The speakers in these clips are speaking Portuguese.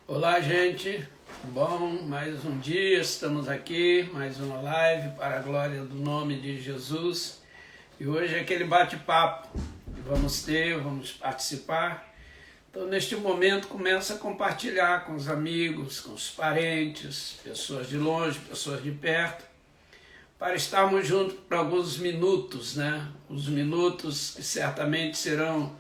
Olá, gente. Bom, mais um dia, estamos aqui, mais uma live para a glória do nome de Jesus. E hoje é aquele bate-papo que vamos participar. Então, neste momento, começa a compartilhar com os amigos, com os parentes, pessoas de longe, pessoas de perto, para estarmos juntos por alguns minutos, né? Os minutos que certamente serão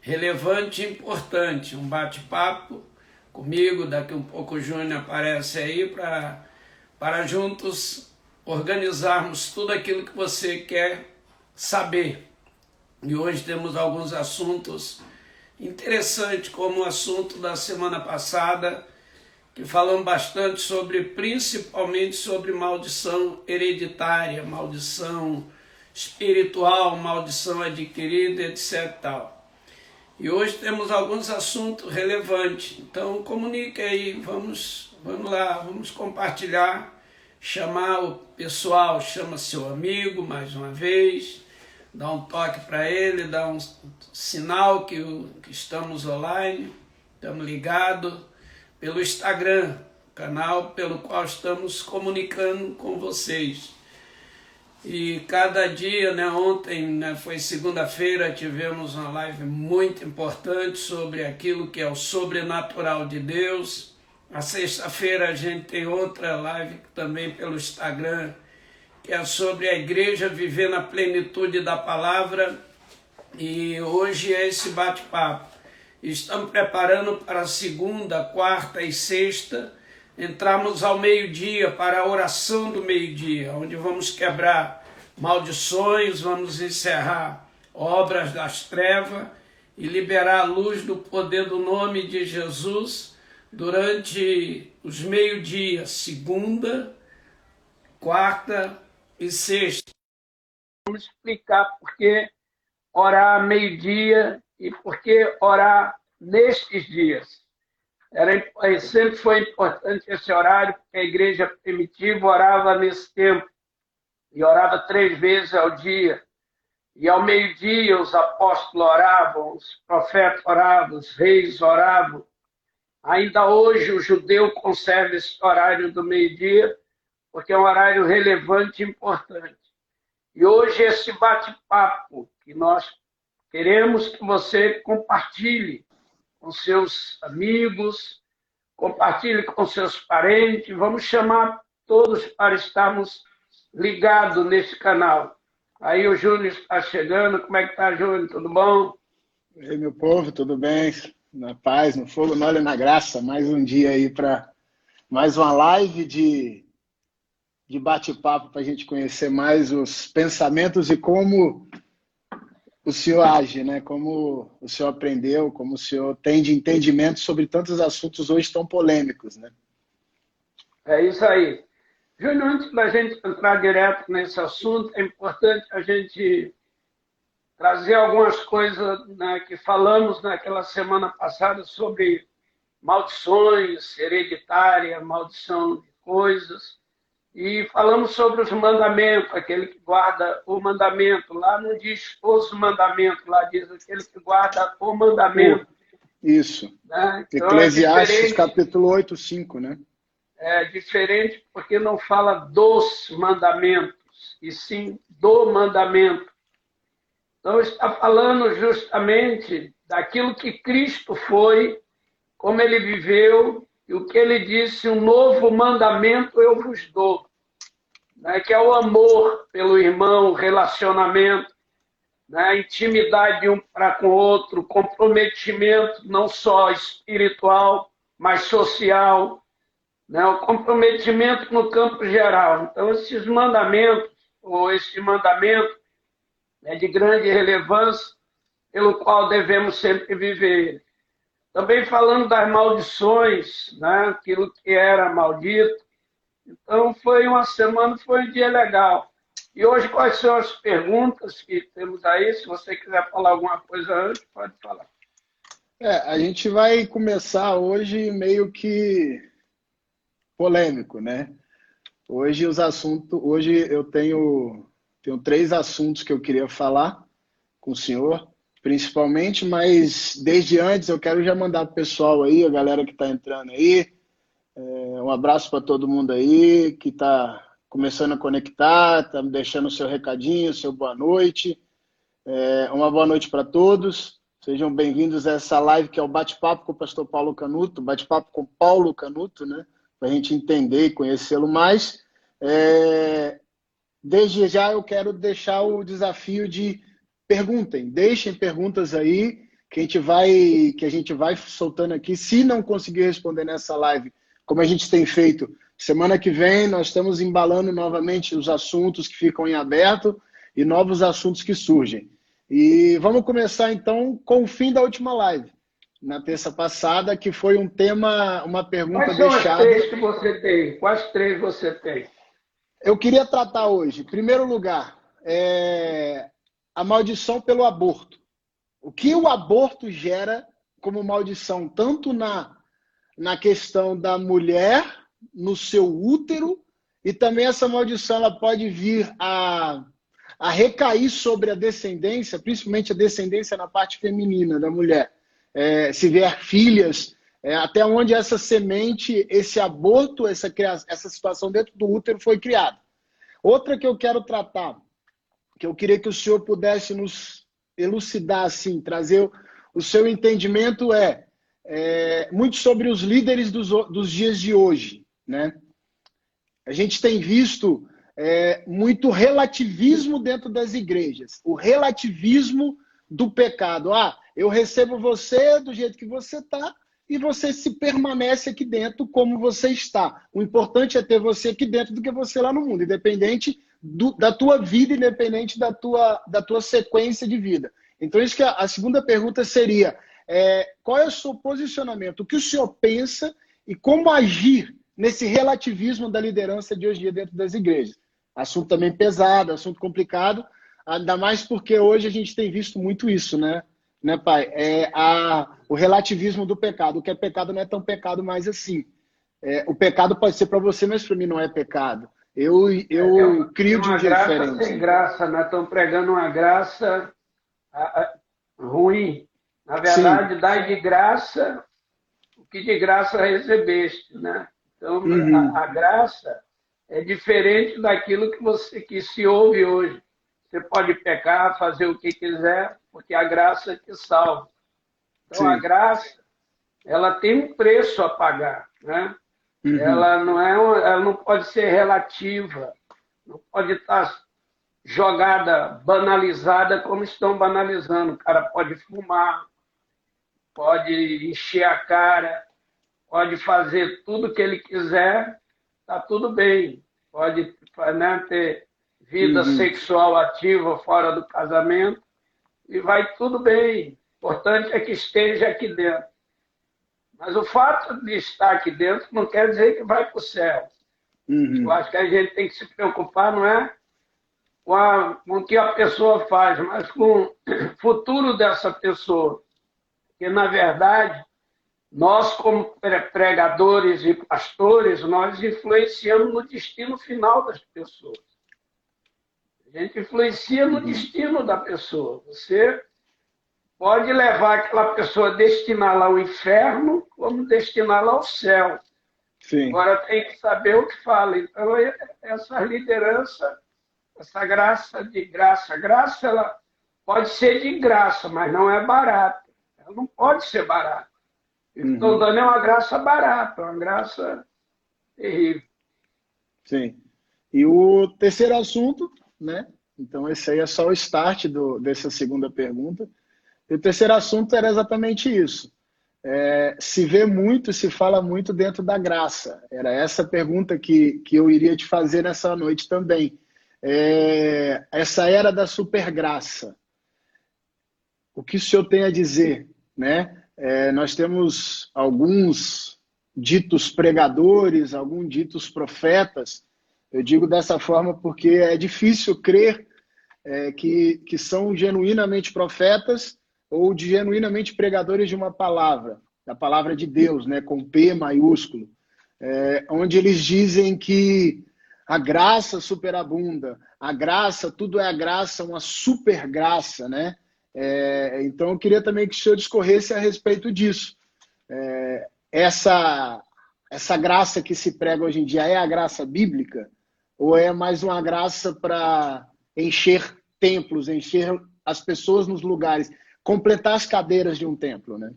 relevantes e importantes. Um bate-papo comigo, daqui um pouco o Júnior aparece aí para juntos organizarmos tudo aquilo que você quer saber. E hoje temos alguns assuntos interessantes, como o assunto da semana passada, que falamos bastante sobre, principalmente sobre maldição hereditária, maldição espiritual, maldição adquirida, etc. Tal. E hoje temos alguns assuntos relevantes, então comunique aí, vamos lá, vamos compartilhar, chamar o pessoal, chama seu amigo mais uma vez, dá um toque para ele, dá um sinal que estamos online, estamos ligados pelo Instagram, canal pelo qual estamos comunicando com vocês. E cada dia, né, ontem, né, foi segunda-feira, tivemos uma live muito importante sobre aquilo que é o sobrenatural de Deus. A sexta-feira a gente tem outra live também pelo Instagram, que é sobre a igreja viver na plenitude da palavra. E hoje é esse bate-papo. Estamos preparando para a segunda, quarta e sexta. Entramos ao meio-dia para a oração do meio-dia, onde vamos quebrar maldições, vamos encerrar obras das trevas e liberar a luz do poder do nome de Jesus durante os meio-dias, segunda, quarta e sexta. Vamos explicar por que orar meio-dia e por que orar nestes dias. Sempre foi importante esse horário, porque a igreja primitiva orava nesse tempo, e orava 3 vezes ao dia. E ao meio-dia os apóstolos oravam, os profetas oravam, os reis oravam. Ainda hoje o judeu conserva esse horário do meio-dia, porque é um horário relevante e importante. E hoje esse bate-papo que nós queremos que você compartilhe com seus amigos, compartilhe com seus parentes, vamos chamar todos para estarmos ligados nesse canal. Aí o Júnior está chegando, como é que está, Júnior? Tudo bom? E aí, meu povo, tudo bem? Na paz, no fogo, no óleo e na graça. Mais um dia aí para mais uma live de bate-papo para a gente conhecer mais os pensamentos e como o senhor age, né? Como o senhor aprendeu, como o senhor tem de entendimento sobre tantos assuntos hoje tão polêmicos, né? É isso aí. Júnior, antes da gente entrar direto nesse assunto, é importante a gente trazer algumas coisas, né, que falamos naquela semana passada sobre maldições hereditárias, maldição de coisas, e falamos sobre os mandamentos, aquele que guarda o mandamento. Lá não diz os mandamentos, lá diz aquele que guarda o mandamento. Isso. Né? Então Eclesiastes capítulo 8, 5, né? É diferente porque não fala dos mandamentos, e sim do mandamento. Então está falando justamente daquilo que Cristo foi, como ele viveu, e o que ele disse: um novo mandamento eu vos dou, né? Que é o amor pelo irmão, o relacionamento, né? A intimidade um para com o outro, comprometimento não só espiritual, mas social, né? O comprometimento no campo geral. Então, esses mandamentos, ou esse mandamento, é de grande relevância, pelo qual devemos sempre viver. Também falando das maldições, né? Aquilo que era maldito. Então, foi uma semana, foi um dia legal. E hoje, quais são as perguntas que temos aí? Se você quiser falar alguma coisa antes, pode falar. A gente vai começar hoje meio que polêmico, né? Hoje eu tenho 3 assuntos que eu queria falar com o senhor. principalmente, mas desde antes eu quero já mandar para o pessoal aí, a galera que está entrando aí, um abraço para todo mundo aí que está começando a conectar, está me deixando o seu recadinho, seu boa noite. Uma boa noite para todos. Sejam bem-vindos a essa live que é o bate-papo com o pastor Paulo Canuto, bate-papo com Paulo Canuto, né? Para a gente entender e conhecê-lo mais. Desde já eu quero deixar o desafio de perguntem, deixem perguntas aí que a gente vai soltando aqui. Se não conseguir responder nessa live, como a gente tem feito, semana que vem nós estamos embalando novamente os assuntos que ficam em aberto e novos assuntos que surgem. E vamos começar então com o fim da última live, na terça passada, que foi um tema, uma pergunta Quais são deixada. as três que você tem? Quais três você tem? Eu queria tratar hoje, em primeiro lugar, a maldição pelo aborto. O que o aborto gera como maldição, tanto na questão da mulher, no seu útero, e também essa maldição ela pode vir a recair sobre a descendência, principalmente a descendência na parte feminina da mulher. Se vier filhas, até onde essa semente, esse aborto, essa situação dentro do útero foi criada. Outra que eu quero tratar, que eu queria que o senhor pudesse nos elucidar, assim, trazer o seu entendimento, muito sobre os líderes dos dias de hoje, né? A gente tem visto muito relativismo dentro das igrejas, o relativismo do pecado. Eu recebo você do jeito que você está e você se permanece aqui dentro como você está. O importante é ter você aqui dentro do que você lá no mundo, independente da tua vida, independente da tua sequência de vida. Então, isso que a segunda pergunta seria, qual é o seu posicionamento? O que o senhor pensa e como agir nesse relativismo da liderança de hoje em dia dentro das igrejas? Assunto também pesado, assunto complicado, ainda mais porque hoje a gente tem visto muito isso, né, pai? O relativismo do pecado. O que é pecado não é tão pecado mais assim. O pecado pode ser para você, mas para mim não é pecado. Eu crio de um jeito diferente. Graça sem graça, né? Estão pregando uma graça ruim. Na verdade, dai de graça o que de graça recebeste, né? Então, a graça é diferente daquilo que se ouve hoje. Você pode pecar, fazer o que quiser, porque a graça te salva. Então, a graça, ela tem um preço a pagar, né? Ela não pode ser relativa, não pode estar jogada, banalizada como estão banalizando. O cara pode fumar, pode encher a cara, pode fazer tudo que ele quiser, tá tudo bem. Pode, né, ter vida sexual ativa fora do casamento e vai tudo bem. O importante é que esteja aqui dentro. Mas o fato de estar aqui dentro não quer dizer que vai para o céu. Eu acho que a gente tem que se preocupar, não é com o que a pessoa faz, mas com o futuro dessa pessoa. Porque, na verdade, nós, como pregadores e pastores, nós influenciamos no destino final das pessoas. A gente influencia no destino da pessoa. Você pode levar aquela pessoa, destiná-la ao inferno, como destiná-la ao céu. Sim. Agora tem que saber o que fala. Então, essa liderança, essa graça, graça ela pode ser de graça, mas não é barata. Ela não pode ser barata. Estou dando uma graça barata, uma graça terrível. Sim. E o terceiro assunto, né? Então, esse aí é só o start dessa segunda pergunta. E o terceiro assunto era exatamente isso. Se vê muito, se fala muito dentro da graça. Era essa pergunta que eu iria te fazer nessa noite também. Essa era da supergraça. O que o senhor tem a dizer, né? Nós temos alguns ditos pregadores, alguns ditos profetas. Eu digo dessa forma porque é difícil crer que são genuinamente profetas ou genuinamente pregadores de uma palavra, da palavra de Deus, né, com P maiúsculo, onde eles dizem que a graça superabunda, a graça, tudo é a graça, uma super graça, né? Então, eu queria também que o senhor discorresse a respeito disso. Essa graça que se prega hoje em dia é a graça bíblica? Ou é mais uma graça para encher templos, encher as pessoas nos lugares, completar as cadeiras de um templo, né?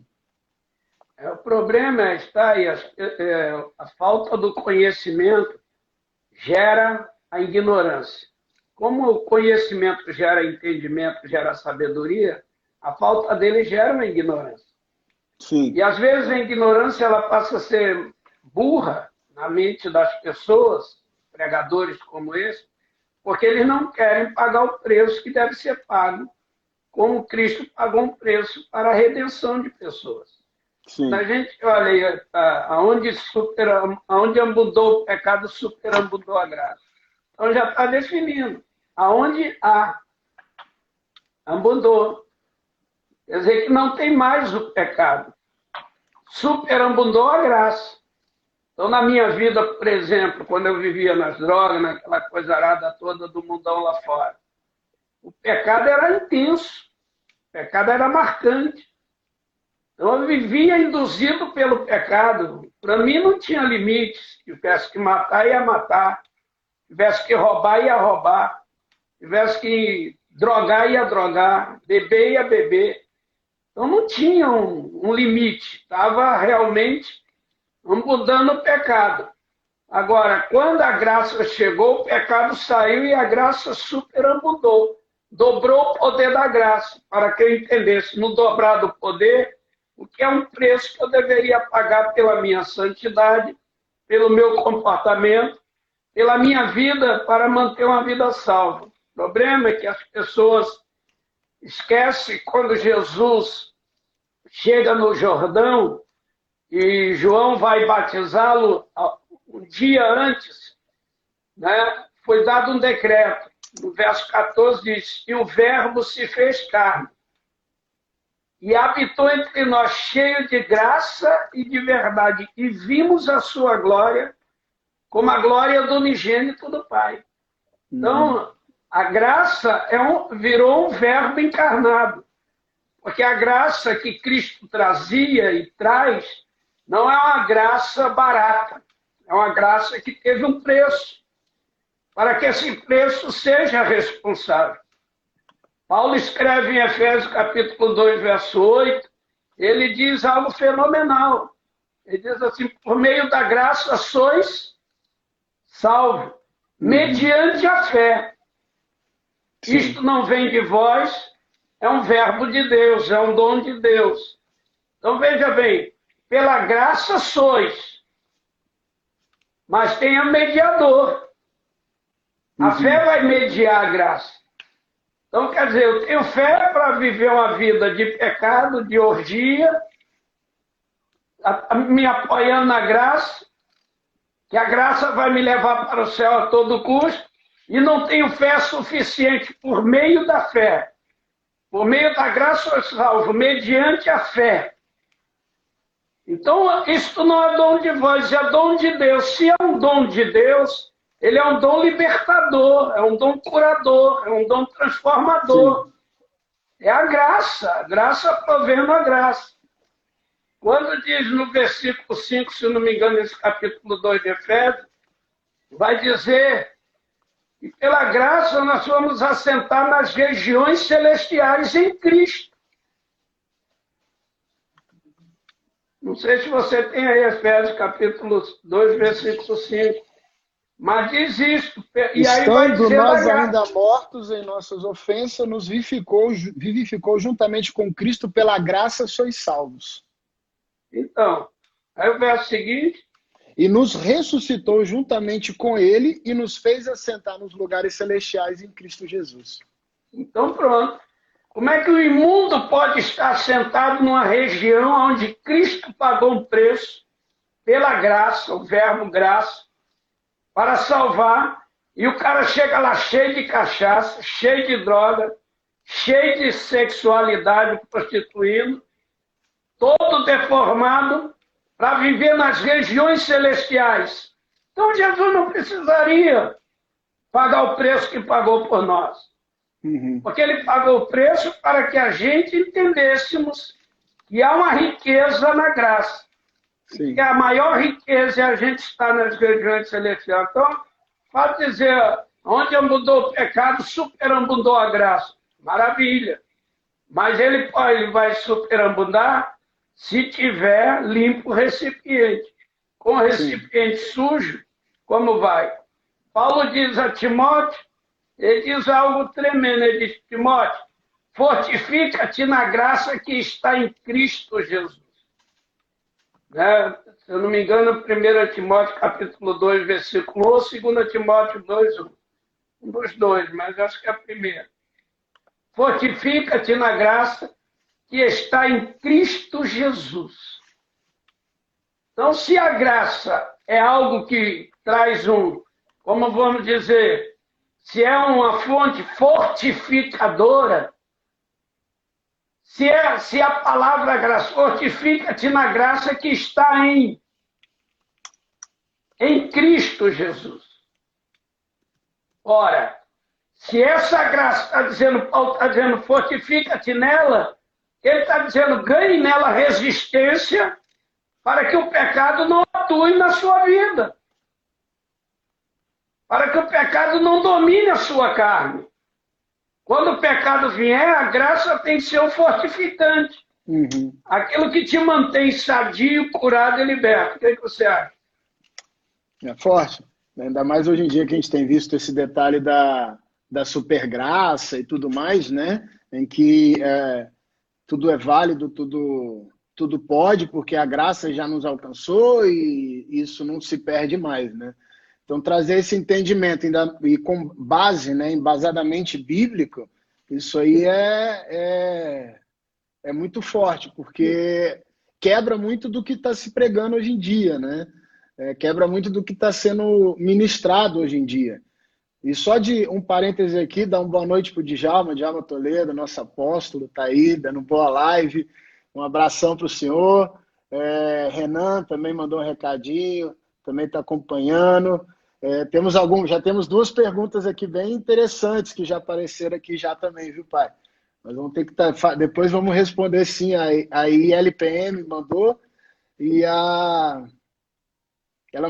O problema está aí, a falta do conhecimento gera a ignorância. Como o conhecimento gera entendimento, gera sabedoria, a falta dele gera uma ignorância. Sim. E às vezes a ignorância ela passa a ser burra na mente das pessoas, pregadores como esse, porque eles não querem pagar o preço que deve ser pago, como Cristo pagou um preço para a redenção de pessoas. Sim. A gente olha aonde abundou o pecado, superabundou a graça. Então já está definindo. Aonde há, abundou. Quer dizer que não tem mais o pecado. Superabundou a graça. Então, na minha vida, por exemplo, quando eu vivia nas drogas, naquela coisa arada toda do mundão lá fora, o pecado era intenso. O pecado era marcante. Então, eu vivia induzido pelo pecado. Para mim, não tinha limites. Se tivesse que matar, ia matar. Se tivesse que roubar, ia roubar. Se tivesse que drogar, ia drogar. Beber, ia beber. Então, não tinha um limite. Estava realmente mudando o pecado. Agora, quando a graça chegou, o pecado saiu e a graça superabundou. Dobrou o poder da graça. Para que eu entendesse, no dobrar do poder, o que é um preço que eu deveria pagar pela minha santidade, pelo meu comportamento, pela minha vida, para manter uma vida salva. O problema é que as pessoas esquecem quando Jesus chega no Jordão e João vai batizá-lo um dia antes, né? Foi dado um decreto. No verso 14 diz: e o Verbo se fez carne e habitou entre nós, cheio de graça e de verdade, e vimos a sua glória como a glória do unigênito do Pai. Então, a graça virou um verbo encarnado, porque a graça que Cristo trazia e traz não é uma graça barata, é uma graça que teve um preço, para que esse preço seja responsável. Paulo escreve em Efésios capítulo 2, verso 8, ele diz algo fenomenal. Ele diz assim: por meio da graça sois salvos, mediante a fé. Sim. Isto não vem de vós, é um verbo de Deus, é um dom de Deus. Então veja bem, pela graça sois, mas tem um mediador. A fé vai mediar a graça. Então, quer dizer, eu tenho fé para viver uma vida de pecado, de orgia, me apoiando na graça, que a graça vai me levar para o céu a todo custo, e não tenho fé suficiente por meio da fé. Por meio da graça eu salvo, mediante a fé. Então, isto não é dom de vós, é dom de Deus. Se é um dom de Deus, ele é um dom libertador, é um dom curador, é um dom transformador. Sim. É a graça provendo a graça. Quando diz no versículo 5, se não me engano, nesse capítulo 2 de Efésios, vai dizer que pela graça nós vamos assentar nas regiões celestiais em Cristo. Não sei se você tem aí Efésios capítulo 2, versículo 5. Mas diz isto. E aí vai dizer nós ainda mortos em nossas ofensas, nos vivificou juntamente com Cristo, pela graça sois salvos. Então, aí o verso seguinte: e nos ressuscitou juntamente com ele e nos fez assentar nos lugares celestiais em Cristo Jesus. Então pronto. Como é que o imundo pode estar sentado numa região onde Cristo pagou um preço pela graça, o verbo graça, para salvar, e o cara chega lá cheio de cachaça, cheio de droga, cheio de sexualidade, prostituindo, todo deformado, para viver nas regiões celestiais. Então Jesus não precisaria pagar o preço que pagou por nós. Uhum. Porque ele pagou o preço para que a gente entendêssemos que há uma riqueza na graça. Que Sim. a maior riqueza é a gente estar nas regiões celestiais. Então, pode dizer, onde abundou o pecado, superabundou a graça. Maravilha. Mas ele vai superabundar se tiver limpo o recipiente. Com o Sim. recipiente sujo, como vai? Paulo diz a Timóteo, ele diz algo tremendo, ele diz, Timóteo, fortifica-te na graça que está em Cristo Jesus. Né? Se eu não me engano, 1 Timóteo capítulo 2, versículo 1, ou 2 Timóteo 2, um dos dois, mas acho que é a primeira. Fortifica-te na graça que está em Cristo Jesus. Então, se a graça é algo que traz como vamos dizer, se é uma fonte fortificadora, se a palavra graça, fortifica-te na graça que está em Cristo Jesus. Ora, se essa graça está dizendo, Paulo está dizendo, fortifica-te nela, ele está dizendo, ganhe nela resistência para que o pecado não atue na sua vida. Para que o pecado não domine a sua carne. Quando o pecado vier, a graça tem que ser o fortificante. Uhum. Aquilo que te mantém sadio, curado e liberto. O que você acha? É forte. Ainda mais hoje em dia que a gente tem visto esse detalhe da supergraça e tudo mais, né? Em que tudo é válido, tudo pode, porque a graça já nos alcançou e isso não se perde mais, né? Então, trazer esse entendimento e com base, né, embasadamente bíblico, isso aí é muito forte, porque quebra muito do que está se pregando hoje em dia, né? Quebra muito do que está sendo ministrado hoje em dia. E só de um parêntese aqui, dar uma boa noite para o Djalma Toledo, nosso apóstolo, está aí, dando boa live. Um abração para o senhor. Renan também mandou um recadinho, também está acompanhando. Já temos duas perguntas aqui bem interessantes que já apareceram aqui já também, viu, pai? Nós vamos ter que depois vamos responder sim. A ILPM mandou e ela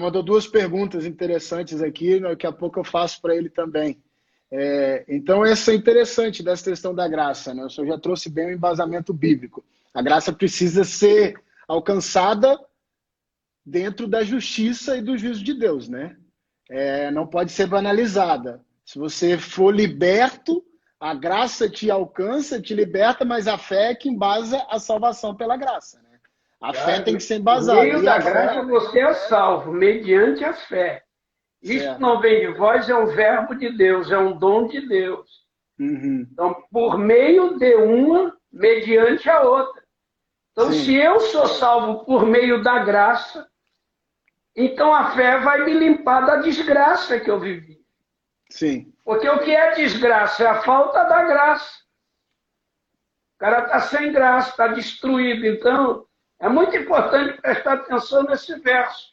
mandou duas perguntas interessantes aqui, daqui a pouco eu faço para ele também. Então, essa é interessante dessa questão da graça, né? O senhor já trouxe bem o embasamento bíblico. A graça precisa ser alcançada dentro da justiça e do juízo de Deus, né? Não pode ser banalizada. Se você for liberto, a graça te alcança, te liberta, mas a fé é que embasa a salvação pela graça, né? A fé tem que ser embasada. Por meio da graça você é salvo, mediante a fé. Isto não vem de vós, é um verbo de Deus, é um dom de Deus. Uhum. Então, por meio de uma, mediante a outra. Então, Sim. Se eu sou salvo por meio da graça, então a fé vai me limpar da desgraça que eu vivi. Sim. Porque o que é desgraça? É a falta da graça. O cara está sem graça, está destruído. Então, é muito importante prestar atenção nesse verso.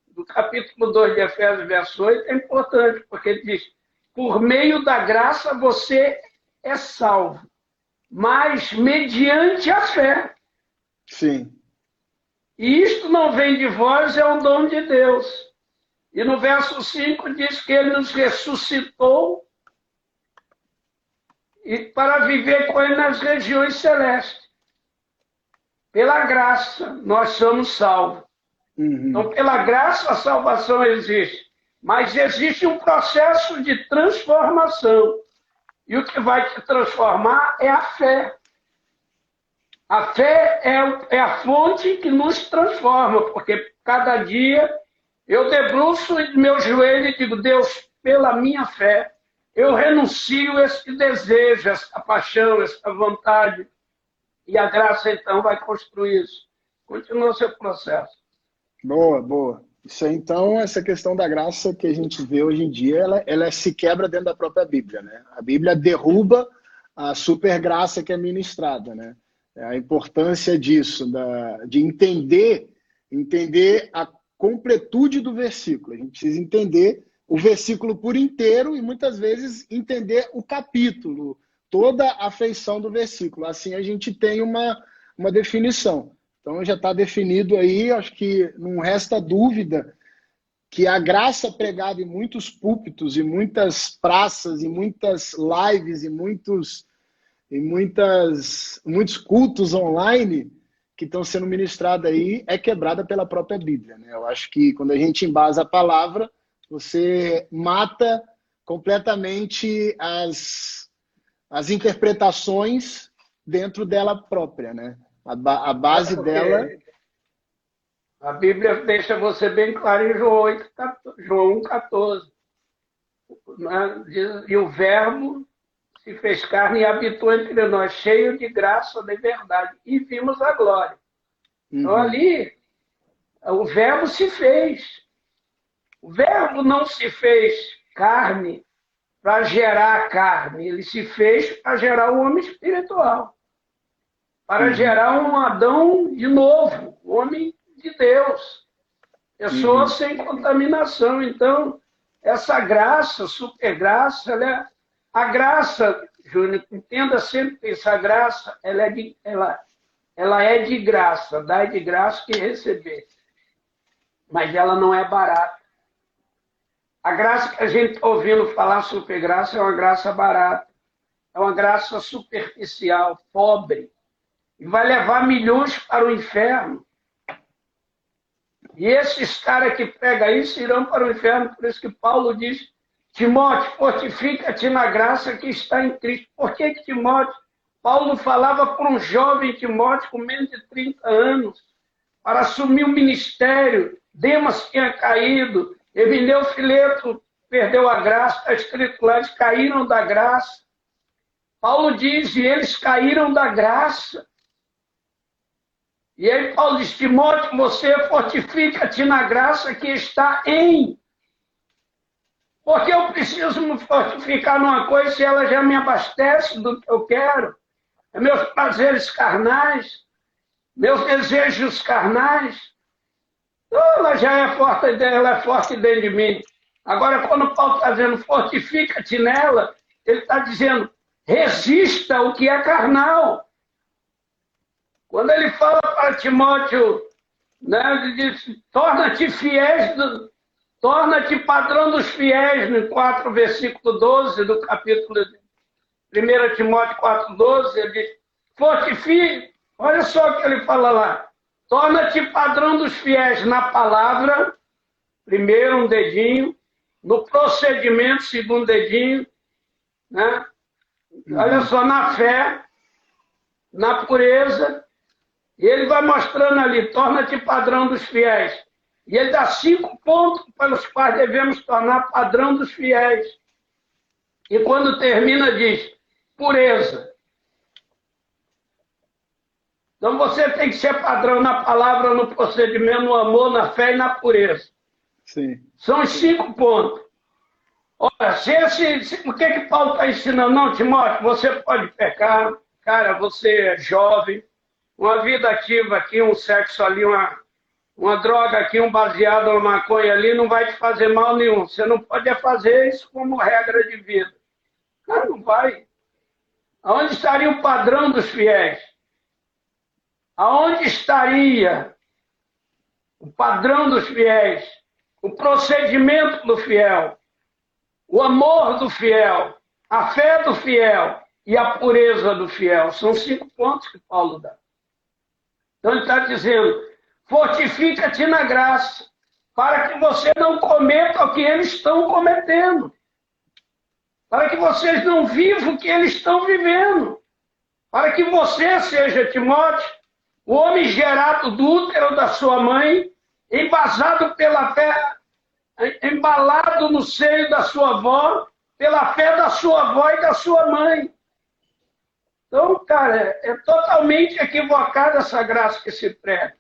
Do capítulo 2 de Efésios, verso 8, é importante, porque ele diz, por meio da graça você é salvo, mas mediante a fé. Sim. E isto não vem de vós, é um dom de Deus. E no verso 5 diz que ele nos ressuscitou e para viver com ele nas regiões celestes. Pela graça, nós somos salvos. Uhum. Então, pela graça, a salvação existe. Mas existe um processo de transformação. E o que vai te transformar é a fé. A fé é a fonte que nos transforma, porque cada dia eu debruço meu joelho e digo, Deus, pela minha fé, eu renuncio esse desejo, essa paixão, essa vontade. E a graça, então, vai construir isso. Continua o seu processo. Boa. Isso aí, então, essa questão da graça que a gente vê hoje em dia, ela se quebra dentro da própria Bíblia, né? A Bíblia derruba a supergraça que é ministrada, né? A importância disso, de entender a completude do versículo. A gente precisa entender o versículo por inteiro e muitas vezes entender o capítulo, toda a feição do versículo. Assim a gente tem uma definição. Então já está definido aí, acho que não resta dúvida que a graça pregada em muitos púlpitos, em muitas praças, em muitas lives, muitos cultos online que estão sendo ministrados aí é quebrada pela própria Bíblia, né? Eu acho que quando a gente embasa a palavra, você mata completamente as interpretações dentro dela própria, né? A base dela... A Bíblia deixa você bem claro em João 1,14. Né? E o Verbo se fez carne e habitou entre nós, cheio de graça e de verdade. E vimos a glória. Então ali, o Verbo se fez. O Verbo não se fez carne para gerar carne. Ele se fez para gerar o homem espiritual. Para gerar um Adão de novo, homem de Deus, pessoa sem contaminação. Então, essa graça, super graça, a graça, Júnior, entenda sempre que essa graça, ela é de graça, dá de graça que receber, mas ela não é barata. A graça que a gente está ouvindo falar, super graça, é uma graça barata, é uma graça superficial, pobre, e vai levar milhões para o inferno. E esses caras que pregam isso irão para o inferno. Por isso que Paulo diz, Timóteo, fortifica-te na graça que está em Cristo. Por que Timóteo? Paulo falava para um jovem Timóteo com menos de 30 anos para assumir o ministério. Demas tinha caído. Evineu Fileto perdeu a graça. Está escrito lá, eles caíram da graça. Paulo diz, e eles caíram da graça. E aí Paulo diz, Timóteo, você fortifica-te na graça que está em. Porque eu preciso me fortificar numa coisa se ela já me abastece do que eu quero. É meus prazeres carnais, meus desejos carnais. Então, ela é forte dentro de mim. Agora, quando Paulo está dizendo fortifica-te nela, ele está dizendo resista o que é carnal. Quando ele fala para Timóteo, né, ele diz, torna-te padrão dos fiéis, no 4, versículo 12 do capítulo 1 Timóteo 4,12, ele diz, fortifique, olha só o que ele fala lá, torna-te padrão dos fiéis na palavra, primeiro um dedinho, no procedimento, segundo dedinho, né? Olha só, na fé, na pureza. E ele vai mostrando ali, torna-te padrão dos fiéis. E ele dá 5 pontos pelos quais devemos tornar padrão dos fiéis. E quando termina, diz, pureza. Então você tem que ser padrão na palavra, no procedimento, no amor, na fé e na pureza. Sim. São os 5 pontos. Olha, o que Paulo está ensinando? Não, Timóteo, você pode pecar, cara, você é jovem, uma vida ativa aqui, um sexo ali, uma droga aqui, um baseado, uma maconha ali, não vai te fazer mal nenhum. Você não pode fazer isso como regra de vida. Cara, não vai. Aonde estaria o padrão dos fiéis? Aonde estaria o padrão dos fiéis? O procedimento do fiel? O amor do fiel? A fé do fiel? E a pureza do fiel? São 5 pontos que Paulo dá. Então ele está dizendo, fortifica-te na graça, para que você não cometa o que eles estão cometendo. Para que vocês não vivam o que eles estão vivendo. Para que você seja, Timóteo, o homem gerado do útero da sua mãe, embasado pela fé, embalado no seio da sua avó, pela fé da sua avó e da sua mãe. Então, cara, é totalmente equivocada essa graça que se prega.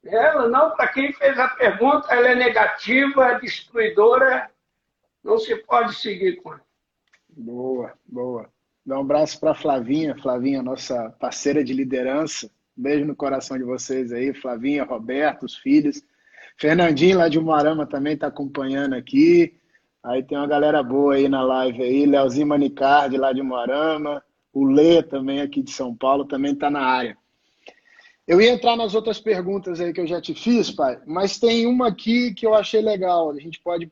Ela não, para quem fez a pergunta, ela é negativa, é destruidora, não se pode seguir com ela. Boa, boa. Dá um abraço para a Flavinha. Flavinha, nossa parceira de liderança. Beijo no coração de vocês aí. Flavinha, Roberto, os filhos. Fernandinho, lá de Umuarama, também está acompanhando aqui. Aí tem uma galera boa aí na live aí, Leozinho Manicardi lá de Moarama, o Lê também aqui de São Paulo também está na área. Eu ia entrar nas outras perguntas aí que eu já te fiz, pai, mas tem uma aqui que eu achei legal, a gente pode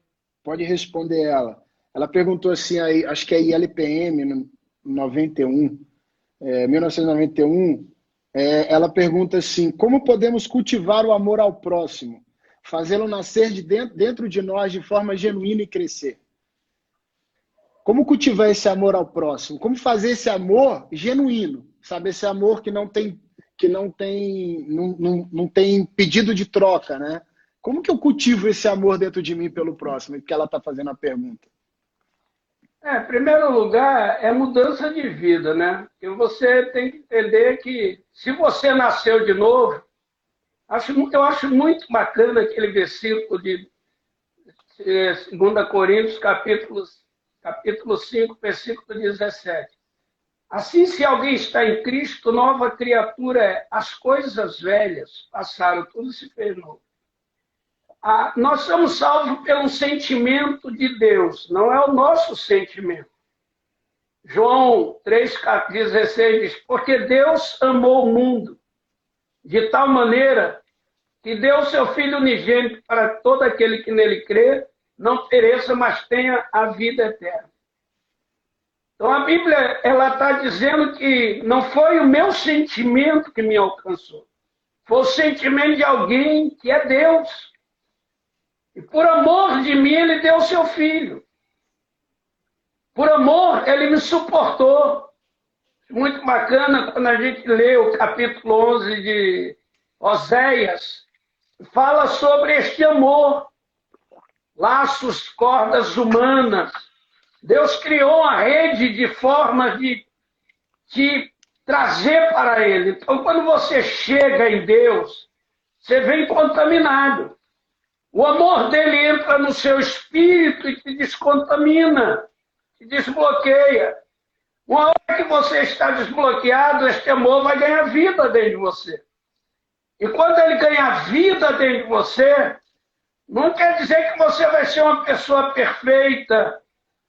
responder ela. Ela perguntou assim, aí, acho que é ILPM 91, 1991, ela pergunta assim, como podemos cultivar o amor ao próximo, fazê-lo nascer dentro de nós de forma genuína e crescer? Como cultivar esse amor ao próximo? Como fazer esse amor genuíno? Sabe, esse amor que não tem pedido de troca, né? Como que eu cultivo esse amor dentro de mim pelo próximo? Que ela está fazendo a pergunta. Em primeiro lugar, é mudança de vida, né? E você tem que entender que se você nasceu de novo, eu acho muito bacana aquele versículo de 2 Coríntios, capítulo 5, versículo 17. Assim, se alguém está em Cristo, nova criatura é. As coisas velhas passaram, tudo se fez novo. Nós somos salvos pelo sentimento de Deus, não é o nosso sentimento. João 3,16 diz, porque Deus amou o mundo de tal maneira que deu seu Filho unigênito para todo aquele que nele crê, não pereça, mas tenha a vida eterna. Então a Bíblia está dizendo que não foi o meu sentimento que me alcançou, foi o sentimento de alguém que é Deus. E por amor de mim, ele deu o seu filho. Por amor, ele me suportou. Muito bacana quando a gente lê o capítulo 11 de Oséias, fala sobre este amor, laços, cordas humanas. Deus criou uma rede de formas de te trazer para Ele. Então, quando você chega em Deus, você vem contaminado. O amor dele entra no seu espírito e te descontamina, te desbloqueia. Uma hora que você está desbloqueado, este amor vai ganhar vida dentro de você. E quando ele ganhar vida dentro de você, não quer dizer que você vai ser uma pessoa perfeita,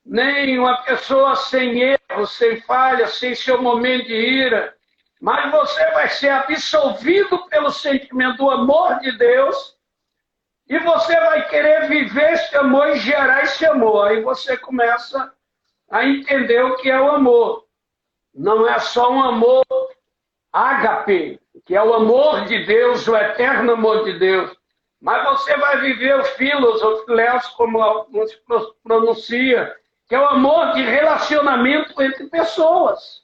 nem uma pessoa sem erro, sem falha, sem seu momento de ira. Mas você vai ser absolvido pelo sentimento do amor de Deus e você vai querer viver esse amor e gerar esse amor. Aí você começa a entender o que é o amor. Não é só um amor ágape, que é o amor de Deus, o eterno amor de Deus. Mas você vai viver o filos, ou filéus, como alguns pronuncia, que é o amor de relacionamento entre pessoas.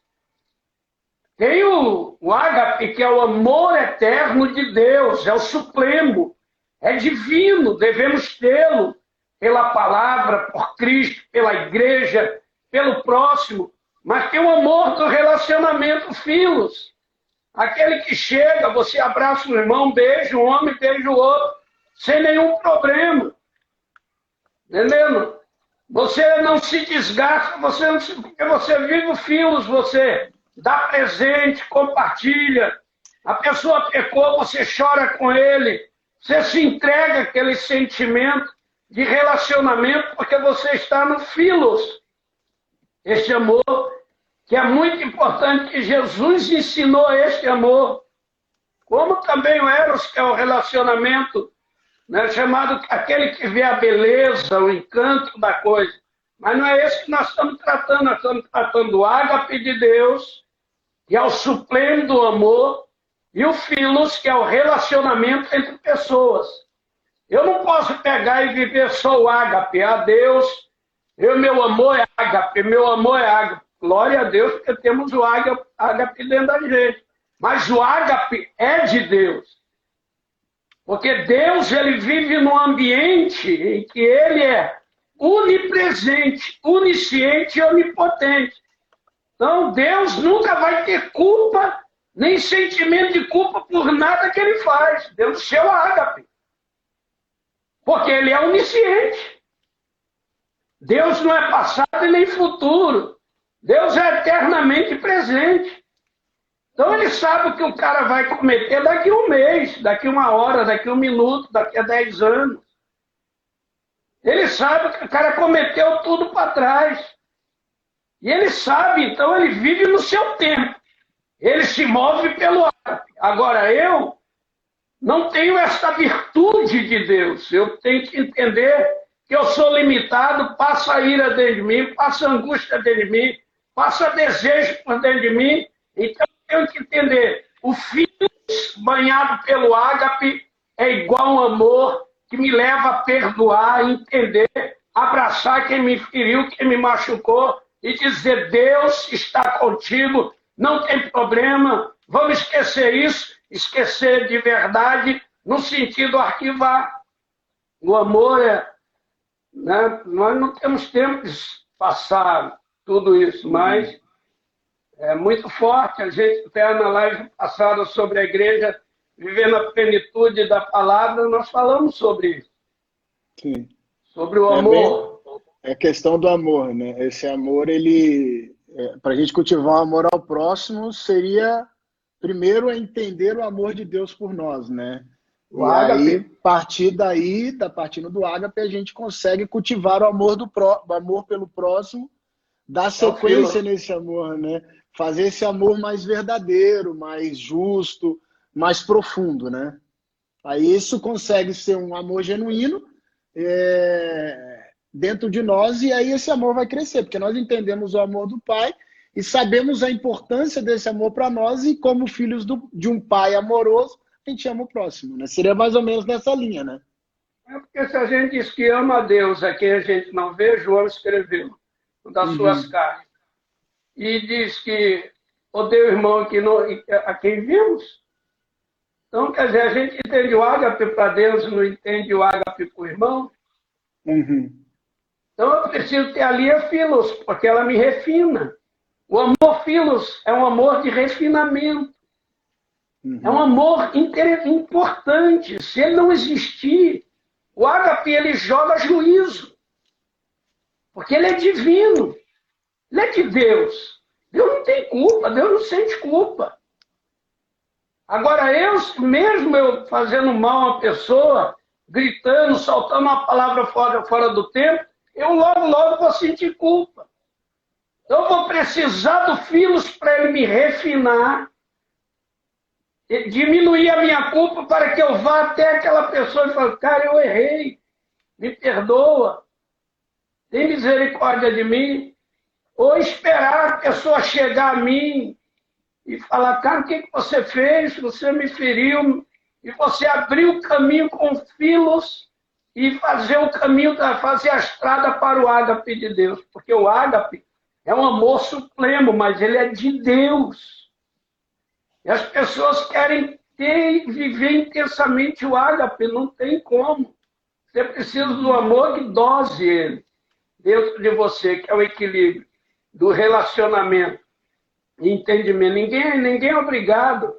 Tem o ágape, que é o amor eterno de Deus, é o supremo, é divino, devemos tê-lo pela palavra, por Cristo, pela igreja, pelo próximo. Mas tem o amor do relacionamento filos. Aquele que chega, você abraça o irmão, beija um homem, beija o outro, sem nenhum problema. Entendendo? Você não se desgasta, porque você vive o filos, você dá presente, compartilha. A pessoa pecou, você chora com ele. Você se entrega àquele sentimento de relacionamento, porque você está no filos. Este amor, que é muito importante, que Jesus ensinou este amor. Como também o eros, que é o relacionamento, né, chamado aquele que vê a beleza, o encanto da coisa. Mas não é esse que nós estamos tratando. Nós estamos tratando do ágape de Deus, que é o supremo do amor, e o filos, que é o relacionamento entre pessoas. Eu não posso pegar e viver só o ágape. A Deus, meu amor é ágape, meu amor é ágape. Glória a Deus, porque temos o ágape dentro da gente. Mas o ágape é de Deus. Porque Deus, ele vive num ambiente em que ele é onipresente, onisciente e onipotente. Então, Deus nunca vai ter culpa, nem sentimento de culpa por nada que ele faz. Deus, seu ágape. Porque ele é onisciente. Deus não é passado e nem futuro. Deus é eternamente presente. Então ele sabe o que o cara vai cometer daqui a um mês, daqui a uma hora, daqui a um minuto, daqui a 10 anos. Ele sabe que o cara cometeu tudo para trás. E ele sabe, então ele vive no seu tempo. Ele se move pelo ágape. Agora eu não tenho esta virtude de Deus. Eu tenho que entender que eu sou limitado, passa ira dentro de mim, passa angústia dentro de mim, passa desejo por dentro de mim. Então eu tenho que entender. O filho banhado pelo ágape é igual um amor que me leva a perdoar, entender, abraçar quem me feriu, quem me machucou e dizer: Deus está contigo, não tem problema, vamos esquecer isso, esquecer de verdade, no sentido arquivar. O amor é... Né? Nós não temos tempo de passar tudo isso, mas é muito forte. A gente até na live passada sobre a igreja vivendo a plenitude da palavra, nós falamos sobre isso. Sim. Sobre o amor. É a questão do amor, né? Esse amor, para a gente cultivar o amor ao próximo, seria primeiro entender o amor de Deus por nós, né? O ágape. Aí, partindo do ágape, a gente consegue cultivar o amor pelo próximo, dar sequência nesse amor, né? Fazer esse amor mais verdadeiro, mais justo, mais profundo, né? Aí isso consegue ser um amor genuíno dentro de nós, e aí esse amor vai crescer, porque nós entendemos o amor do Pai e sabemos a importância desse amor para nós, e como filhos de um Pai amoroso, a gente ama o próximo, né? Seria mais ou menos nessa linha, né? É porque se a gente diz que ama a Deus, a quem a gente não vê, João escreveu das suas cartas. E diz que odeia o irmão a quem vimos. Então, quer dizer, a gente entende o ágape para Deus e não entende o ágape para o irmão. Então, eu preciso ter ali a filos, porque ela me refina. O amor filos é um amor de refinamento. É um amor importante. Se ele não existir, o ágape, ele joga juízo. Porque ele é divino. Ele é de Deus. Deus não tem culpa, Deus não sente culpa. Agora, mesmo eu fazendo mal a uma pessoa, gritando, soltando uma palavra fora do tempo, eu logo vou sentir culpa. Então, eu vou precisar do filos para ele me refinar, diminuir a minha culpa para que eu vá até aquela pessoa e fale: cara, eu errei, me perdoa, tem misericórdia de mim. Ou esperar a pessoa chegar a mim e falar: cara, o que você fez? Você me feriu. E você abriu o caminho com filos e fazer o caminho, fazer a estrada para o ágape de Deus. Porque o ágape é um amor supremo, mas ele é de Deus. E as pessoas querem ter e viver intensamente o ágape, não tem como. Você precisa do amor que dose ele dentro de você, que é o equilíbrio do relacionamento e entendimento. Ninguém é obrigado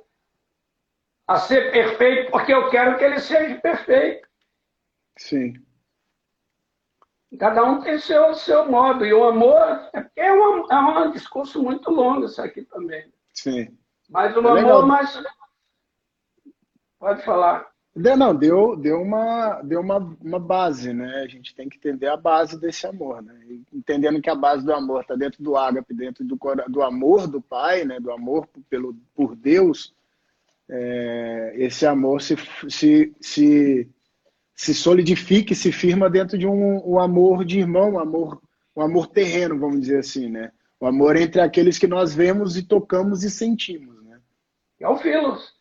a ser perfeito porque eu quero que ele seja perfeito. Sim. Cada um tem o seu modo. E o amor é um discurso muito longo isso aqui também. Sim. Mas o amor mais... Pode falar. Não, deu uma base, né? A gente tem que entender a base desse amor, né? Entendendo que a base do amor está dentro do ágape, dentro do amor do Pai, né? Do amor por Deus. Esse amor se solidifica e se firma dentro de um amor de irmão, um amor terreno, vamos dizer assim, né? O amor entre aqueles que nós vemos e tocamos e sentimos, né? É o filos.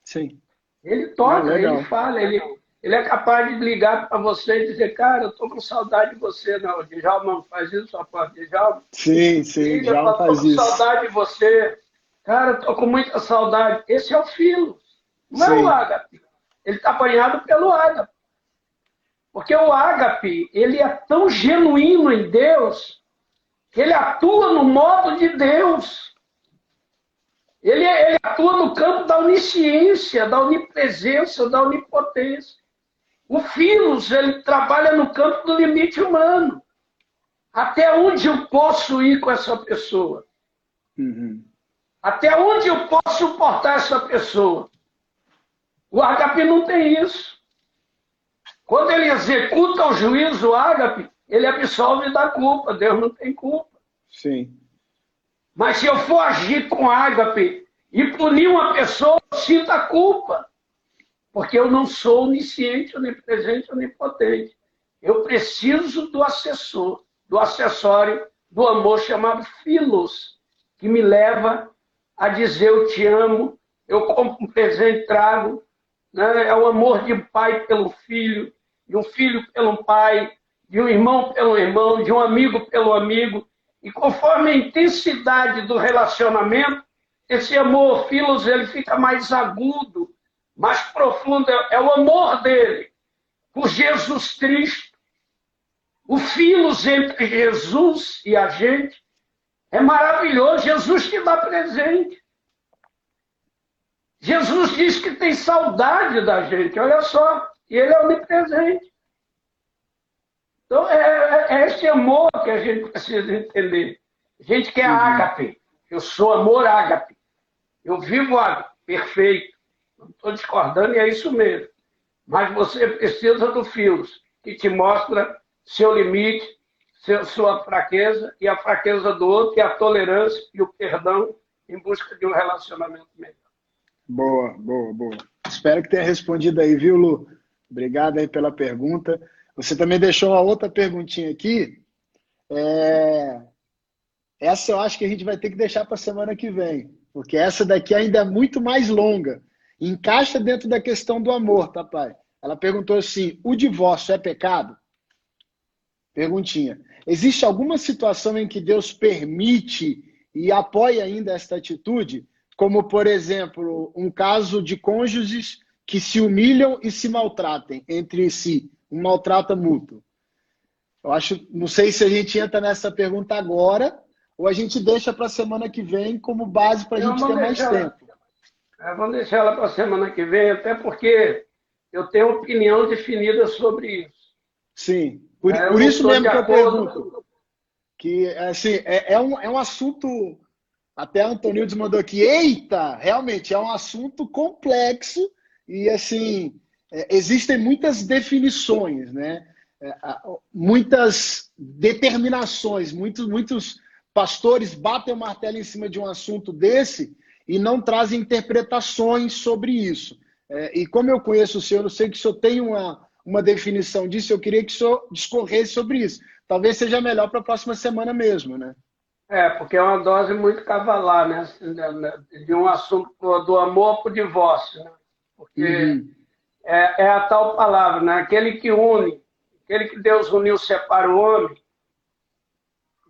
Sim. Ele toca, ele fala, ele é capaz de ligar para você e dizer: cara, eu estou com saudade de você. Não, o Djalma não faz isso, só pode. Djalma. Sim, o Djalma faz isso. Estou com saudade de você. Cara, estou com muita saudade. Esse é o filos. Não é o ágape. Ele está banhado pelo ágape. Porque o ágape, ele é tão genuíno em Deus que ele atua no modo de Deus. Ele atua no campo da onisciência, da onipresença, da onipotência. O filos, ele trabalha no campo do limite humano. Até onde eu posso ir com essa pessoa? Até onde eu posso suportar essa pessoa? O ágape não tem isso. Quando ele executa o juízo ágape, ele absolve da culpa. Deus não tem culpa. Sim. Mas se eu for agir com ágape e punir uma pessoa, eu sinto a culpa. Porque eu não sou onisciente, onipresente, onipotente. Eu preciso do assessor, do acessório, do amor chamado filos, que me leva a dizer eu te amo, eu compro um presente, trago. Né? É o amor de um pai pelo filho, de um filho pelo pai, de um irmão pelo irmão, de um amigo pelo amigo. E conforme a intensidade do relacionamento, esse amor, filos, ele fica mais agudo, mais profundo. É o amor dele por Jesus Cristo. O filos entre Jesus e a gente é maravilhoso. Jesus te dá presente. Jesus diz que tem saudade da gente, olha só, e ele é onipresente. Então, é esse amor que a gente precisa entender. A gente quer ágape. Eu sou amor ágape. Eu vivo ágape, perfeito. Não estou discordando e é isso mesmo. Mas você precisa do filos, que te mostra seu limite, sua fraqueza e a fraqueza do outro, e a tolerância e o perdão em busca de um relacionamento melhor. Boa, boa, boa. Espero que tenha respondido aí, viu, Lu? Obrigado aí pela pergunta. Você também deixou uma outra perguntinha aqui. Essa eu acho que a gente vai ter que deixar para a semana que vem, porque essa daqui ainda é muito mais longa. Encaixa dentro da questão do amor, tá, pai? Ela perguntou assim, o divórcio é pecado? Perguntinha. Existe alguma situação em que Deus permite e apoia ainda esta atitude? Como, por exemplo, um caso de cônjuges que se humilham e se maltratem entre si, um maltrato mútuo. Eu acho, não sei se a gente entra nessa pergunta agora ou a gente deixa para a semana que vem como base para a gente ter mais tempo. Vamos deixar ela para a semana que vem, até porque eu tenho opinião definida sobre isso. Sim, por isso mesmo que eu pergunto. Que, assim, é um assunto... Até a Antonildes mandou aqui, eita, realmente é um assunto complexo e, assim, existem muitas definições, né? Muitas determinações, muitos pastores batem o martelo em cima de um assunto desse e não trazem interpretações sobre isso. E como eu conheço o senhor, eu sei que o senhor tem uma definição disso, eu queria que o senhor discorresse sobre isso. Talvez seja melhor para a próxima semana mesmo, né? Porque é uma dose muito cavalar, né? De um assunto do amor para o divórcio, né? Porque é a tal palavra, né? Aquele que une, aquele que Deus uniu, separa o homem.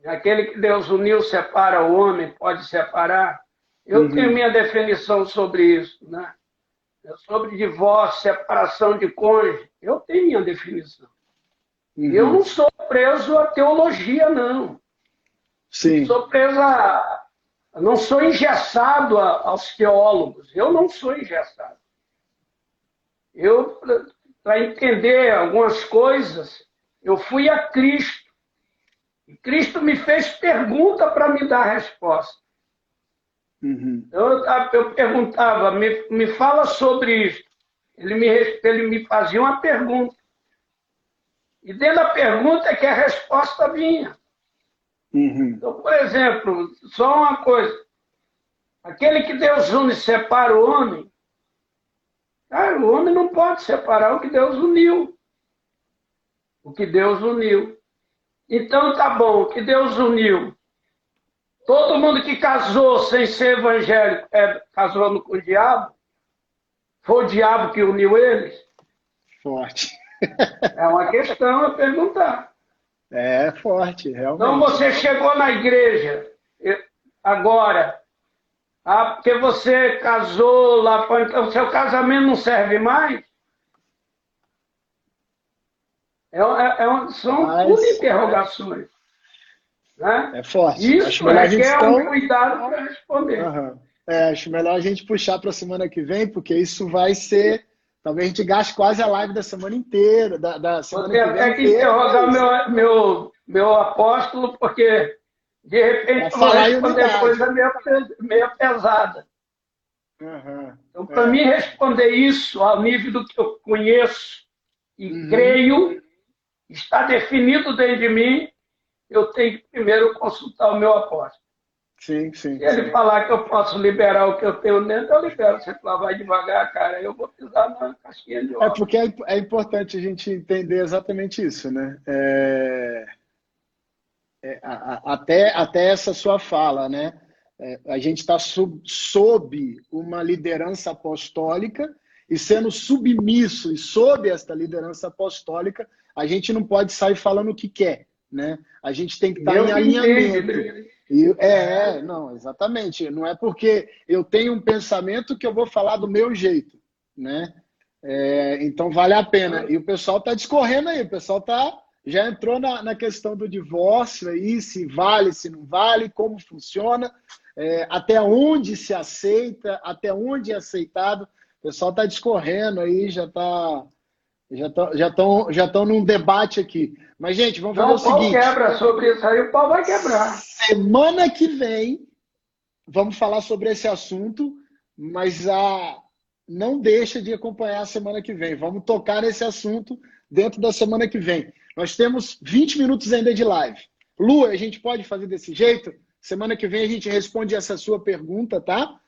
Aquele que Deus uniu, separa o homem, pode separar. Eu tenho minha definição sobre isso, né? Sobre divórcio, separação de cônjuge, eu tenho minha definição. Eu não sou preso à teologia, não. Sim. Sou preso não sou engessado aos teólogos. Eu não sou engessado. Para entender algumas coisas, eu fui a Cristo. E Cristo me fez pergunta para me dar resposta. Eu perguntava, me fala sobre isso. Ele me fazia uma pergunta. E dentro da pergunta é que a resposta vinha. Então, por exemplo, só uma coisa. Aquele que Deus une separa o homem. Cara, o homem não pode separar o que Deus uniu. O que Deus uniu. Então, tá bom, o que Deus uniu. Todo mundo que casou sem ser evangélico casou com o diabo? Foi o diabo que uniu eles? Forte. É uma questão a perguntar. É forte, realmente. Então você chegou na igreja agora, porque você casou lá, então o seu casamento não serve mais? São tudo interrogações. Né? É forte. Isso requer um cuidado para responder. Acho melhor a gente puxar para a semana que vem, porque isso vai ser... Talvez a gente gaste quase a live da semana inteira, da semana que vem. Vou ter que interrogar meu apóstolo, porque de repente vai responder coisa meio pesada. Então, para mim responder isso ao nível do que eu conheço, e creio, está definido dentro de mim, eu tenho que primeiro consultar o meu apóstolo. Sim, sim. Se ele falar que eu posso liberar o que eu tenho dentro, eu libero. Se ele falar, vai devagar, cara, eu vou pisar na casquinha de ovos. Porque é importante a gente entender exatamente isso, né? Até essa sua fala, né? A gente está sob uma liderança apostólica e sendo submisso e sob esta liderança apostólica, a gente não pode sair falando o que quer, né? A gente tem que estar em alinhamento. Não, exatamente. Não é porque eu tenho um pensamento que eu vou falar do meu jeito, né? Então vale a pena. E o pessoal está discorrendo aí, o pessoal já entrou na questão do divórcio aí, se vale, se não vale, como funciona, até onde se aceita, até onde é aceitado. O pessoal está discorrendo aí, já estão num debate aqui. Mas, gente, vamos fazer o seguinte. O pau quebra sobre isso aí, o pau vai quebrar. Semana que vem, vamos falar sobre esse assunto, mas não deixa de acompanhar a semana que vem. Vamos tocar nesse assunto dentro da semana que vem. Nós temos 20 minutos ainda de live. Lu, a gente pode fazer desse jeito? Semana que vem a gente responde essa sua pergunta, tá?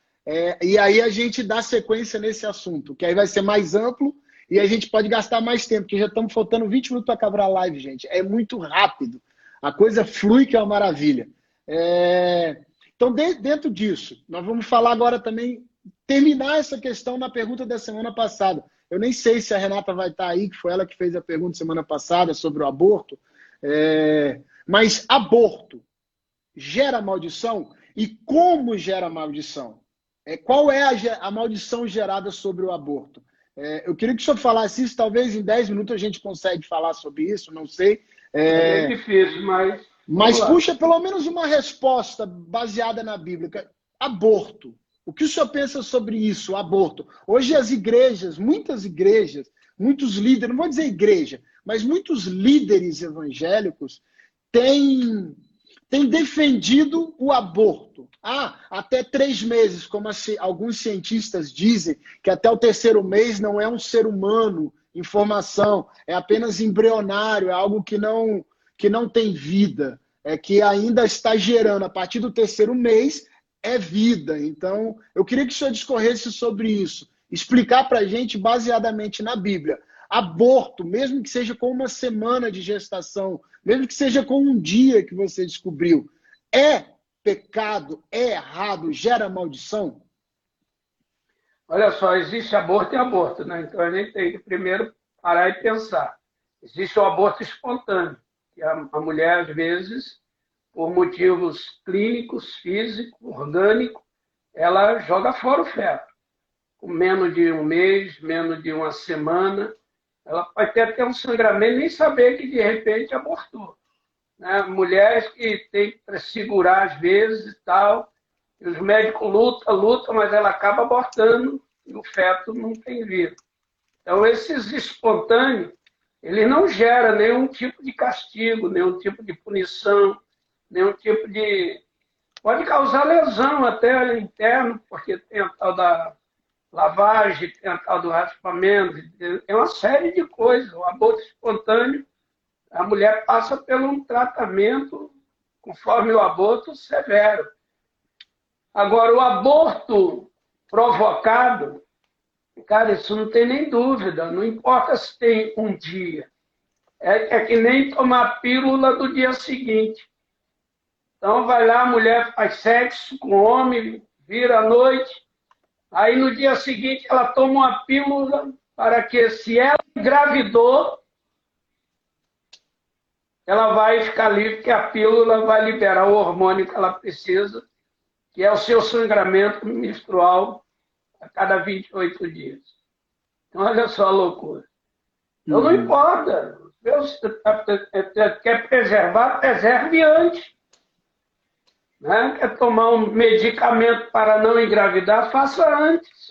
E aí a gente dá sequência nesse assunto, que aí vai ser mais amplo e a gente pode gastar mais tempo, porque já estamos faltando 20 minutos para acabar a live, gente. É muito rápido. A coisa flui, que é uma maravilha. Então, dentro disso, nós vamos falar agora também, terminar essa questão na pergunta da semana passada. Eu nem sei se a Renata vai estar aí, que foi ela que fez a pergunta semana passada sobre o aborto. Mas aborto gera maldição? E como gera maldição? Qual é a maldição gerada sobre o aborto? Eu queria que o senhor falasse isso, talvez em 10 minutos a gente consegue falar sobre isso, não sei. É difícil, mas... Mas puxa pelo menos uma resposta baseada na Bíblia. Aborto. O que o senhor pensa sobre isso, aborto? Hoje as igrejas, muitas igrejas, muitos líderes, não vou dizer igreja, mas muitos líderes evangélicos têm defendido o aborto. Até 3 meses, como alguns cientistas dizem, que até o 3º mês não é um ser humano em formação, é apenas embrionário, é algo que não tem vida, que ainda está gerando. A partir do 3º mês é vida. Então, eu queria que o senhor discorresse sobre isso, explicar para a gente, baseadamente na Bíblia, aborto, mesmo que seja com 1 semana de gestação, mesmo que seja com um dia que você descobriu, é pecado, é errado, gera maldição? Olha só, existe aborto e aborto, né? Então a gente tem que primeiro parar e pensar. Existe o aborto espontâneo, que a mulher, às vezes, por motivos clínicos, físicos, orgânicos, ela joga fora o feto. Com menos de 1 mês, menos de 1 semana, ela pode até um sangramento e nem saber que, de repente, abortou. Né? Mulheres que têm que segurar, às vezes, e tal, e os médicos lutam, mas ela acaba abortando e o feto não tem vida. Então, esses espontâneos, ele não gera nenhum tipo de castigo, nenhum tipo de punição, nenhum tipo de... Pode causar lesão até interno, porque tem a tal da lavagem, tem a tal do raspamento, é uma série de coisas. O aborto espontâneo, a mulher passa por um tratamento, conforme o aborto, severo. Agora, o aborto provocado, cara, isso não tem nem dúvida, não importa se tem um dia. É que nem tomar pílula do dia seguinte. Então, vai lá, a mulher faz sexo com o homem, vira à noite, aí no dia seguinte ela toma uma pílula para que, se ela engravidou, ela vai ficar livre, porque a pílula vai liberar o hormônio que ela precisa, que é o seu sangramento menstrual a cada 28 dias. Então, olha só a loucura. Então, não importa. Deus quer preservar, preserve antes. Né? Quer tomar um medicamento para não engravidar, faça antes.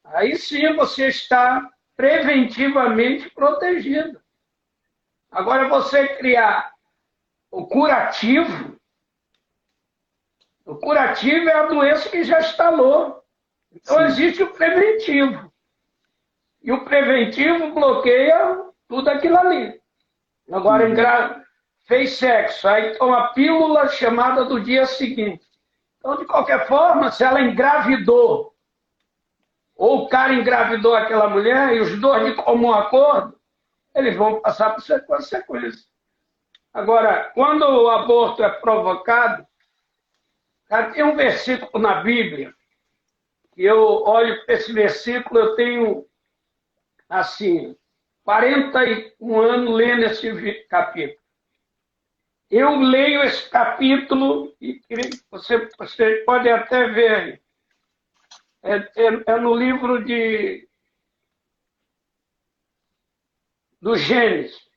Aí sim você está preventivamente protegido. Agora, você criar o curativo é a doença que já instalou. Então, existe o preventivo. E o preventivo bloqueia tudo aquilo ali. Agora, fez sexo, aí toma a pílula chamada do dia seguinte. Então, de qualquer forma, se ela engravidou, ou o cara engravidou aquela mulher, e os dois de comum acordo, eles vão passar por consequências. Agora, quando o aborto é provocado, tem um versículo na Bíblia, que eu olho para esse versículo, eu tenho, assim, 41 anos lendo esse capítulo. Eu leio esse capítulo, e você pode até ver, é no livro do Gênesis,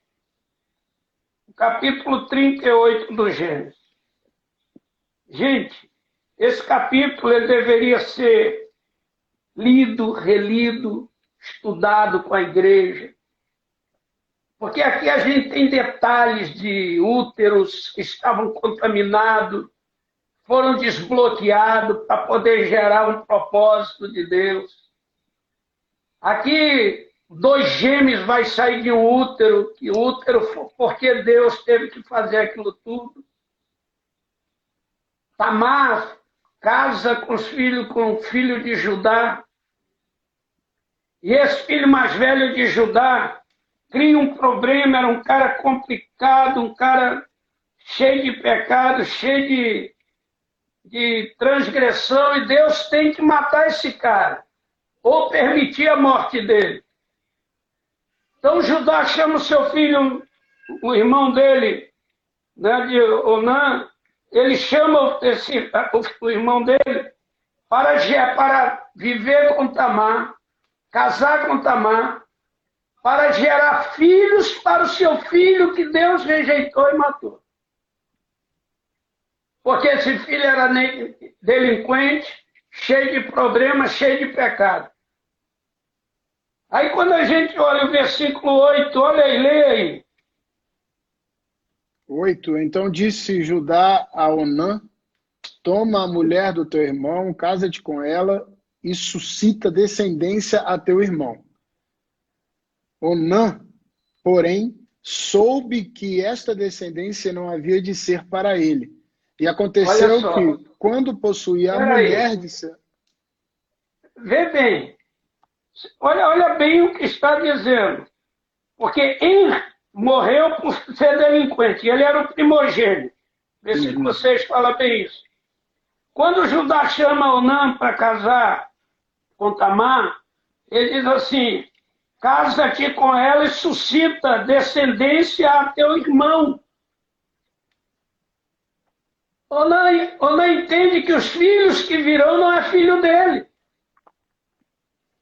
capítulo 38 do Gênesis. Gente, esse capítulo ele deveria ser lido, relido, estudado com a igreja. Porque aqui a gente tem detalhes de úteros que estavam contaminados, foram desbloqueados para poder gerar um propósito de Deus. Aqui, 2 gêmeos vai sair de um útero, que útero, porque Deus teve que fazer aquilo tudo. Tamar casa com o filho de Judá. E esse filho mais velho de Judá cria um problema, era um cara complicado, um cara cheio de pecado, cheio de transgressão, e Deus tem que matar esse cara, ou permitir a morte dele. Então Judá chama o seu filho, o irmão dele, né, de Onã, ele chama o irmão dele para viver com Tamar, casar com Tamar, para gerar filhos para o seu filho que Deus rejeitou e matou. Porque esse filho era delinquente, cheio de problemas, cheio de pecado. Aí quando a gente olha o versículo 8, olha aí, lê aí. 8. Então disse Judá a Onã: toma a mulher do teu irmão, casa-te com ela e suscita descendência a teu irmão. Onã, porém, soube que esta descendência não havia de ser para ele. E aconteceu que, quando possuía a mulher de seu... Vê bem. Olha bem o que está dizendo. Porque morreu por ser delinquente. Ele era o primogênito. Versículo 6 fala bem isso. Quando Judá chama Onã para casar com Tamar, ele diz assim: casa-te com ela e suscita descendência a teu irmão. Onã entende que os filhos que virão não é filho dele.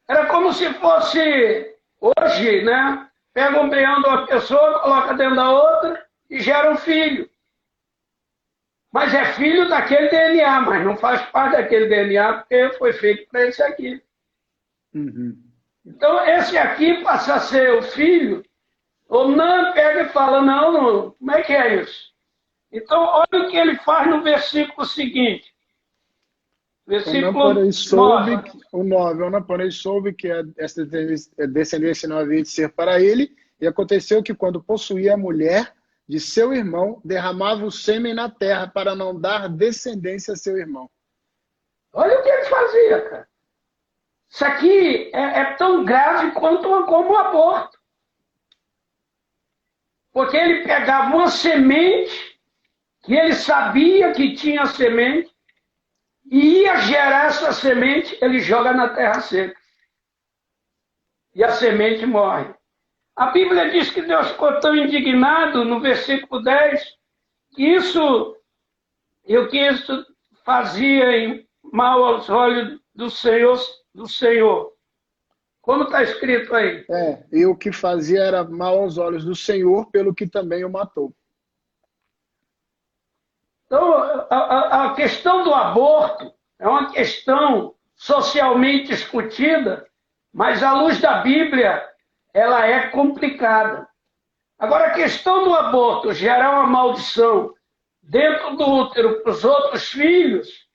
Era como se fosse hoje, né? Pega o embrião de uma pessoa, coloca dentro da outra e gera um filho. Mas é filho daquele DNA, mas não faz parte daquele DNA porque foi feito para esse aqui. Então, esse aqui passa a ser o filho. Onã pega e fala: não, como é que é isso? Então, olha o que ele faz no versículo seguinte. Versículo 9. O 9. Onã, porém, soube que essa descendência não havia de ser para ele, e aconteceu que, quando possuía a mulher de seu irmão, derramava o sêmen na terra para não dar descendência a seu irmão. Olha o que ele fazia, cara. Isso aqui é tão grave como o aborto. Porque ele pegava uma semente, que ele sabia que tinha semente, e ia gerar essa semente, ele joga na terra seca. E a semente morre. A Bíblia diz que Deus ficou tão indignado, no versículo 10, que isso fazia mal aos olhos do Senhor. Como está escrito aí? E o que fazia era mal aos olhos do Senhor, pelo que também o matou. Então, a questão do aborto é uma questão socialmente discutida, mas à luz da Bíblia, ela é complicada. Agora, a questão do aborto gerar uma maldição dentro do útero para os outros filhos,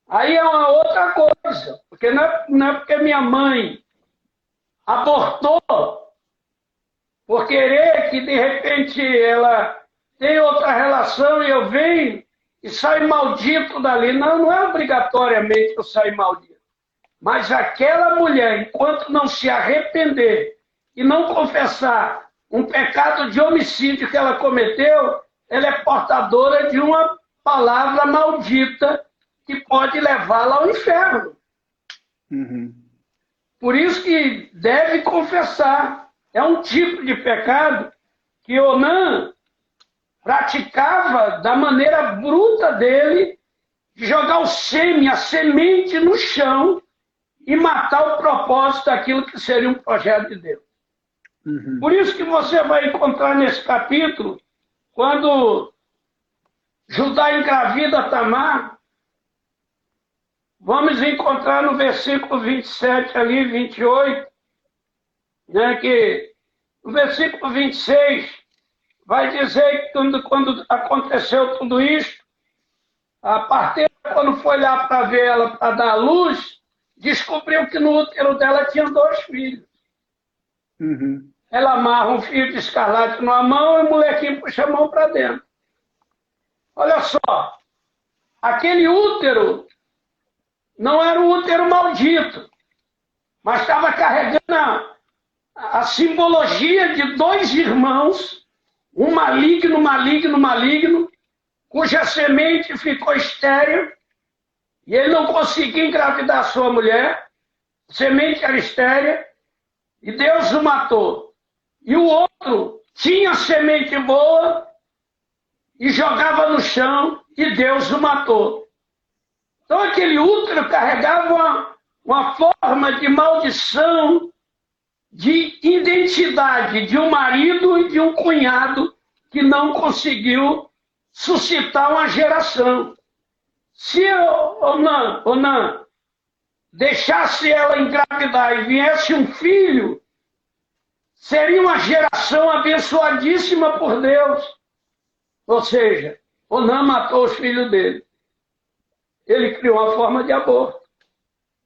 aí é uma outra coisa. Porque não é porque minha mãe abortou por querer que de repente ela tem outra relação e eu venho e saio maldito dali. Não, não é obrigatoriamente eu sair maldito. Mas aquela mulher, enquanto não se arrepender e não confessar um pecado de homicídio que ela cometeu, ela é portadora de uma palavra maldita que pode levá-la ao inferno. Uhum. Por isso que deve confessar. É um tipo de pecado que Onã praticava da maneira bruta dele, de jogar o sêmen, a semente no chão e matar o propósito daquilo que seria um projeto de Deus. Uhum. Por isso que você vai encontrar nesse capítulo, quando Judá engravida Tamar, vamos encontrar no versículo 27 ali, 28, né, que no versículo 26 vai dizer que quando aconteceu tudo isso, a parteira, quando foi lá para ver ela, para dar à luz, descobriu que no útero dela tinha 2 filhos. Uhum. Ela amarra um fio de escarlate numa mão e o molequinho puxa a mão para dentro. Olha só, aquele útero não era um útero maldito, mas estava carregando a simbologia de 2 irmãos, um maligno, maligno, maligno, cuja semente ficou estéril e ele não conseguia engravidar sua mulher, a semente era estéril e Deus o matou. E o outro tinha semente boa e jogava no chão e Deus o matou. Então aquele útero carregava uma forma de maldição, de identidade de um marido e de um cunhado que não conseguiu suscitar uma geração. Se Onã deixasse ela engravidar e viesse um filho, seria uma geração abençoadíssima por Deus. Ou seja, Onã matou os filhos dele. Ele criou uma forma de aborto.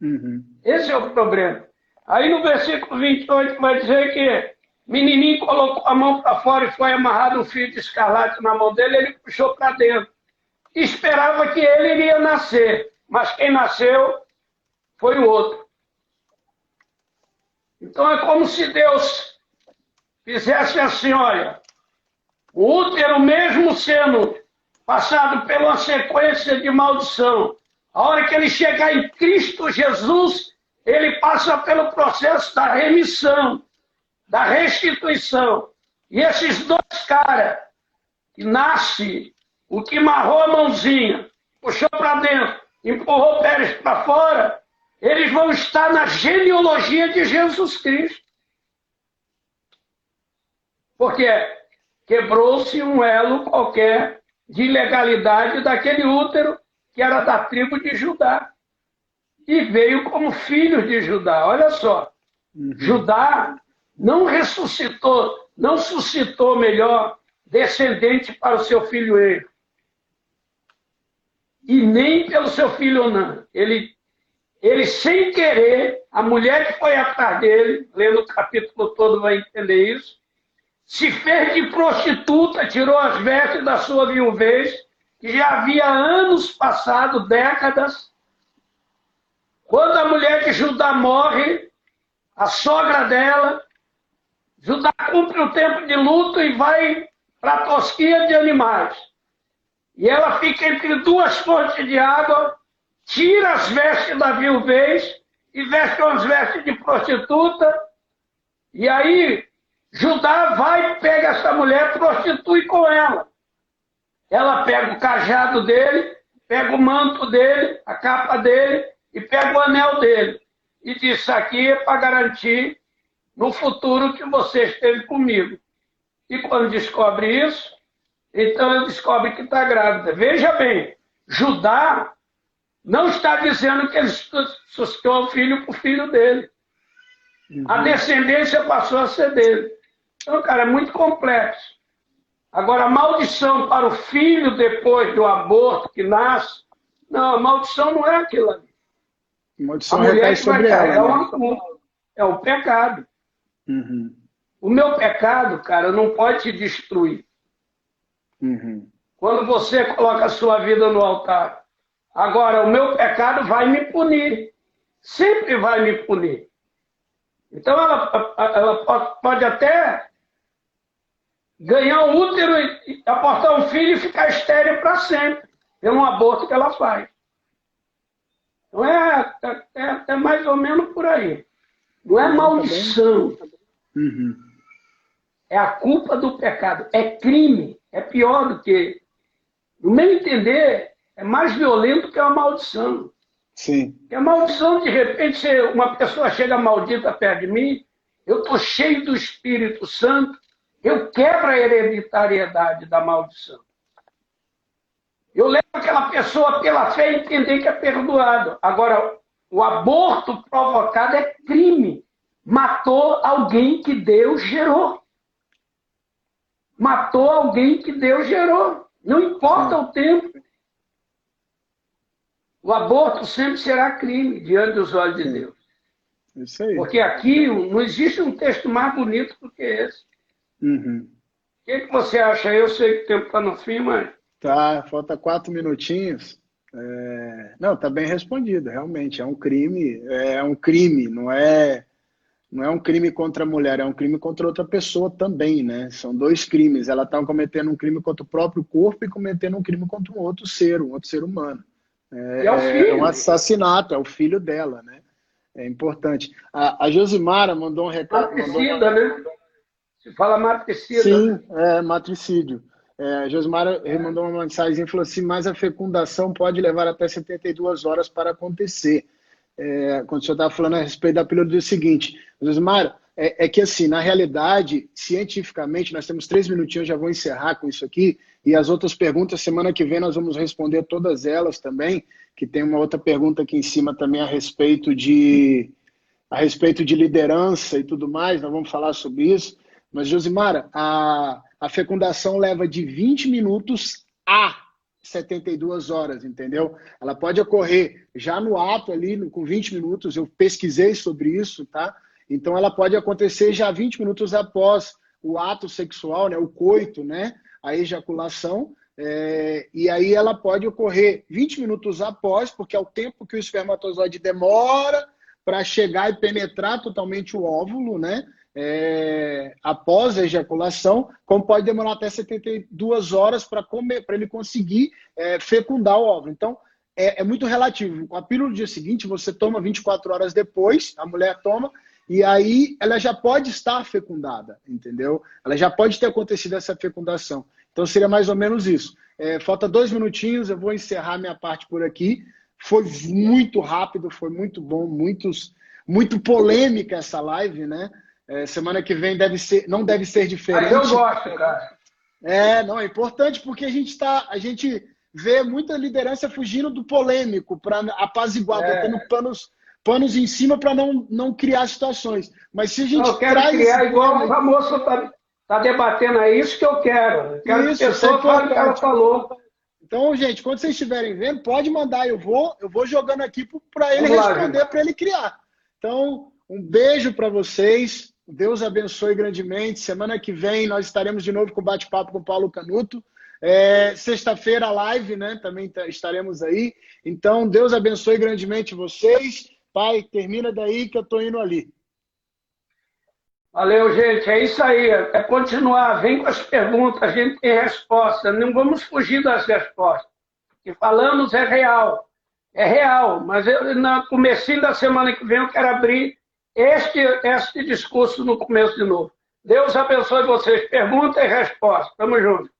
Uhum. Esse é o problema. Aí no versículo 28 vai dizer que menininho colocou a mão para fora e foi amarrado um fio de escarlate na mão dele, ele puxou para dentro. Esperava que ele iria nascer, mas quem nasceu foi o outro. Então é como se Deus fizesse assim, olha, o útero mesmo sendo passado por uma sequência de maldição, a hora que ele chegar em Cristo Jesus, ele passa pelo processo da remissão, da restituição. E esses 2 caras, que nasce, o que amarrou a mãozinha, puxou para dentro, empurrou o Pérez para fora, eles vão estar na genealogia de Jesus Cristo. Porque quebrou-se um elo qualquer de ilegalidade daquele útero que era da tribo de Judá. E veio como filho de Judá. Olha só, Judá não ressuscitou, não suscitou melhor descendente para o seu filho Eri. E nem pelo seu filho Onã. Ele, sem querer, a mulher que foi atrás dele, lendo o capítulo todo vai entender isso, se fez de prostituta, tirou as vestes da sua viuvez, que já havia anos passado, décadas. Quando a mulher de Judá morre, a sogra dela, Judá cumpre o tempo de luto e vai para a tosquia de animais. E ela fica entre 2 fontes de água, tira as vestes da viuvez e veste as vestes de prostituta. E aí Judá vai, pega essa mulher, prostitui com ela. Ela pega o cajado dele, pega o manto dele, a capa dele e pega o anel dele. E diz, isso aqui é para garantir no futuro que você esteve comigo. E quando descobre isso, então ele descobre que está grávida. Veja bem, Judá não está dizendo que ele suscitou o filho para o filho dele. A descendência passou a ser dele. Então, cara, é muito complexo. Agora, a maldição para o filho depois do aborto que nasce, não, a maldição não é aquilo ali. A maldição recai sobre ela. Né? É o pecado. Uhum. O meu pecado, cara, não pode te destruir. Uhum. Quando você coloca a sua vida no altar. Agora, o meu pecado vai me punir. Sempre vai me punir. Então, ela pode até ganhar um útero e aportar um filho e ficar estéril para sempre. É um aborto que ela faz. Então, é mais ou menos por aí. Não é maldição. Uhum. É a culpa do pecado. É crime. É pior do que... No meu entender, é mais violento que a maldição. Sim. Porque a maldição, de repente, se uma pessoa chega maldita perto de mim, eu estou cheio do Espírito Santo, eu quebro a hereditariedade da maldição. Eu levo aquela pessoa pela fé a entender que é perdoado. Agora, o aborto provocado é crime. Matou alguém que Deus gerou. Matou alguém que Deus gerou. Não importa o tempo. O aborto sempre será crime diante dos olhos de Deus. Isso aí. Porque aqui não existe um texto mais bonito do que esse. Uhum. O que você acha? Eu sei que o tempo está no fim, mas... Tá, falta 4 minutinhos. Não, tá bem respondido, realmente. É um crime, não é um crime contra a mulher, é um crime contra outra pessoa também, né? São dois crimes. Ela está cometendo um crime contra o próprio corpo e cometendo um crime contra um outro ser humano. é o filho. É um assassinato, é o filho dela, né? É importante. A Josimara mandou um recado. Matricida, né? Se fala matricida. Sim, matricídio. A Josimara mandou uma mensagem e falou assim, mas a fecundação pode levar até 72 horas para acontecer. Quando o senhor estava falando a respeito da pílula, do seguinte, Josimara, é que assim, na realidade, cientificamente, nós temos 3 minutinhos, já vou encerrar com isso aqui, e as outras perguntas, semana que vem nós vamos responder todas elas também, que tem uma outra pergunta aqui em cima também a respeito de liderança e tudo mais, nós vamos falar sobre isso. Mas, Josimara, a fecundação leva de 20 minutos a 72 horas, entendeu? Ela pode ocorrer já no ato ali, com 20 minutos, eu pesquisei sobre isso, tá? Então, ela pode acontecer já 20 minutos após o ato sexual, né? O coito, né? A ejaculação, e aí ela pode ocorrer 20 minutos após, porque é o tempo que o espermatozoide demora para chegar e penetrar totalmente o óvulo, né? Após a ejaculação, como pode demorar até 72 horas para ele conseguir fecundar o óvulo. Então, é muito relativo. A pílula do dia seguinte, você toma 24 horas depois, a mulher toma, e aí ela já pode estar fecundada, entendeu? Ela já pode ter acontecido essa fecundação. Então, seria mais ou menos isso. Falta 2 minutinhos, eu vou encerrar minha parte por aqui. Foi muito rápido, foi muito bom, muito polêmica essa live, né? Semana que vem não deve ser diferente. Mas eu gosto, cara. Não, é importante porque a gente vê muita liderança fugindo do polêmico para apaziguar, botando panos em cima para não criar situações. Mas se a gente eu quero criar igual a moça está debatendo aí, isso que eu quero. Eu quero que a pessoa fale o que ela falou. Então, gente, quando vocês estiverem vendo, pode mandar, eu vou jogando aqui para ele responder, para ele criar. Então, um beijo para vocês. Deus abençoe grandemente. Semana que vem nós estaremos de novo com o bate-papo com o Paulo Canuto. Sexta-feira a live, né? Também estaremos aí. Então, Deus abençoe grandemente vocês. Pai, termina daí que eu estou indo ali. Valeu, gente. É isso aí. É continuar. Vem com as perguntas. A gente tem resposta. Não vamos fugir das respostas. O que falamos é real. É real. Mas no comecinho da semana que vem eu quero abrir este discurso no começo de novo. Deus abençoe vocês. Pergunta e resposta. Tamo junto.